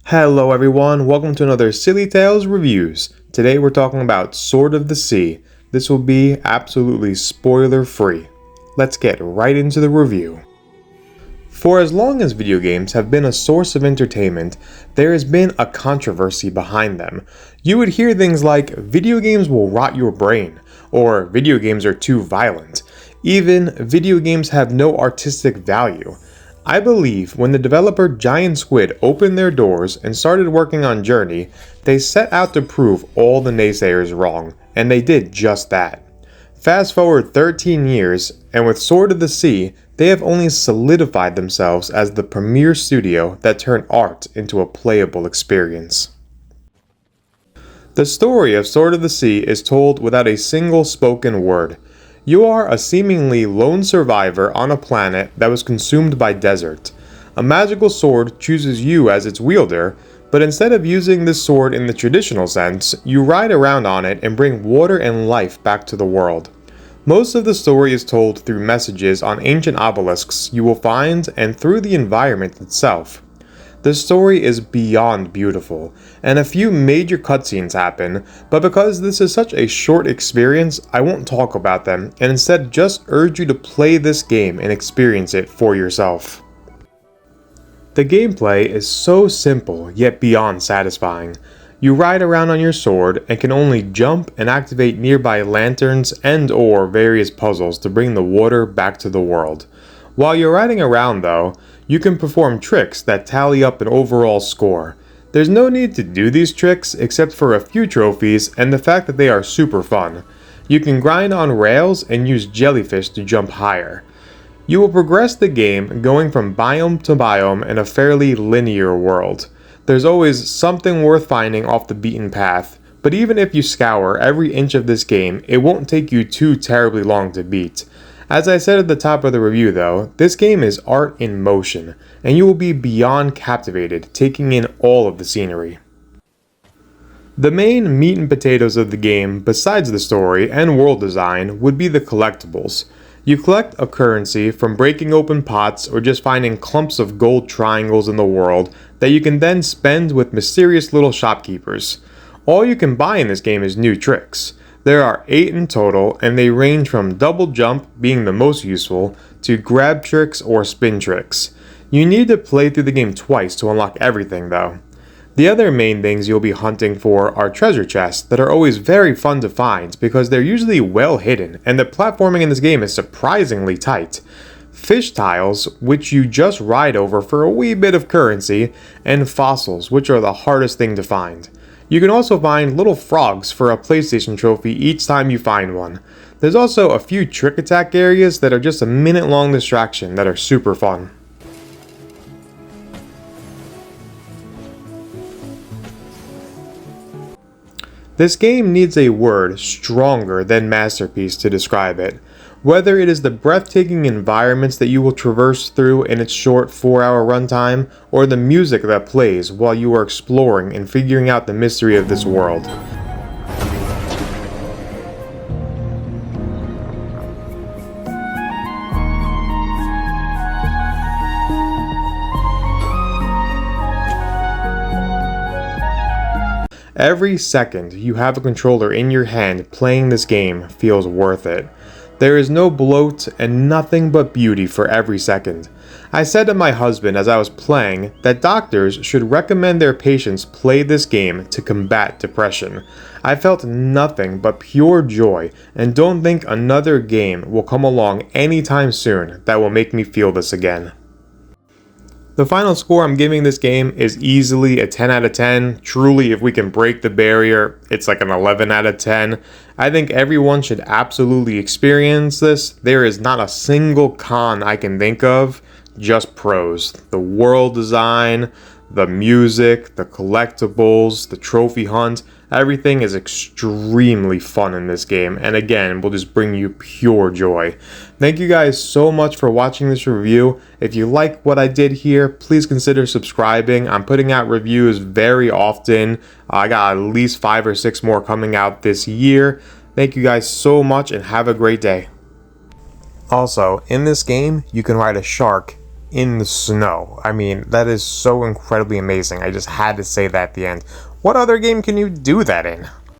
Hello everyone, welcome to another Sillytails reviews. Today we're talking about Sword of the Sea. This will be absolutely spoiler free. Let's get right into the review. For as long as video games have been a source of entertainment, there has been a controversy behind them. You would hear things like, video games will rot your brain, or video games are too violent. Even, video games have no artistic value. I believe when the developer Giant Squid opened their doors and started working on Journey, they set out to prove all the naysayers wrong, and they did just that. Fast forward 13 years, and with Sword of the Sea, they have only solidified themselves as the premier studio that turned art into a playable experience. The story of Sword of the Sea is told without a single spoken word. You are a seemingly lone survivor on a planet that was consumed by desert. A magical sword chooses you as its wielder, but instead of using this sword in the traditional sense, you ride around on it and bring water and life back to the world. Most of the story is told through messages on ancient obelisks you will find and through the environment itself. The story is beyond beautiful, and a few major cutscenes happen, but because this is such a short experience, I won't talk about them and instead just urge you to play this game and experience it for yourself. The gameplay is so simple yet beyond satisfying. You ride around on your sword and can only jump and activate nearby lanterns and/or various puzzles to bring the water back to the world. While you're riding around though, you can perform tricks that tally up an overall score. There's no need to do these tricks except for a few trophies and the fact that they are super fun. You can grind on rails and use jellyfish to jump higher. You will progress the game going from biome to biome in a fairly linear world. There's always something worth finding off the beaten path, but even if you scour every inch of this game, it won't take you too terribly long to beat. As I said at the top of the review though, this game is art in motion, and you will be beyond captivated taking in all of the scenery. The main meat and potatoes of the game, besides the story and world design, would be the collectibles. You collect a currency from breaking open pots or just finding clumps of gold triangles in the world that you can then spend with mysterious little shopkeepers. All you can buy in this game is new tricks. There are 8 in total, and they range from double jump being the most useful to grab tricks or spin tricks. You need to play through the game twice to unlock everything though. The other main things you'll be hunting for are treasure chests that are always very fun to find because they're usually well hidden and the platforming in this game is surprisingly tight. Fish tiles, which you just ride over for a wee bit of currency, and fossils, which are the hardest thing to find. You can also find little frogs for a PlayStation trophy each time you find one. There's also a few trick attack areas that are just a minute long distraction that are super fun. This game needs a word stronger than masterpiece to describe it. Whether it is the breathtaking environments that you will traverse through in its short 4-hour runtime, or the music that plays while you are exploring and figuring out the mystery of this world. Every second you have a controller in your hand playing this game feels worth it. There is no bloat and nothing but beauty for every second. I said to my husband as I was playing that doctors should recommend their patients play this game to combat depression. I felt nothing but pure joy and don't think another game will come along anytime soon that will make me feel this again. The final score I'm giving this game is easily a 10 out of 10. Truly, if we can break the barrier, it's like an 11 out of 10. I think everyone should absolutely experience this. There is not a single con I can think of, just pros. The world design, the music, the collectibles, the trophy hunt, everything is extremely fun in this game, and again, will just bring you pure joy. Thank you guys so much for watching this review. If you like what I did here, please consider subscribing. I'm putting out reviews very often. I got at least 5 or 6 more coming out this year. Thank you guys so much and have a great day. Also, in this game, you can ride a shark in the snow. I mean, that is so incredibly amazing. I just had to say that at the end. What other game can you do that in?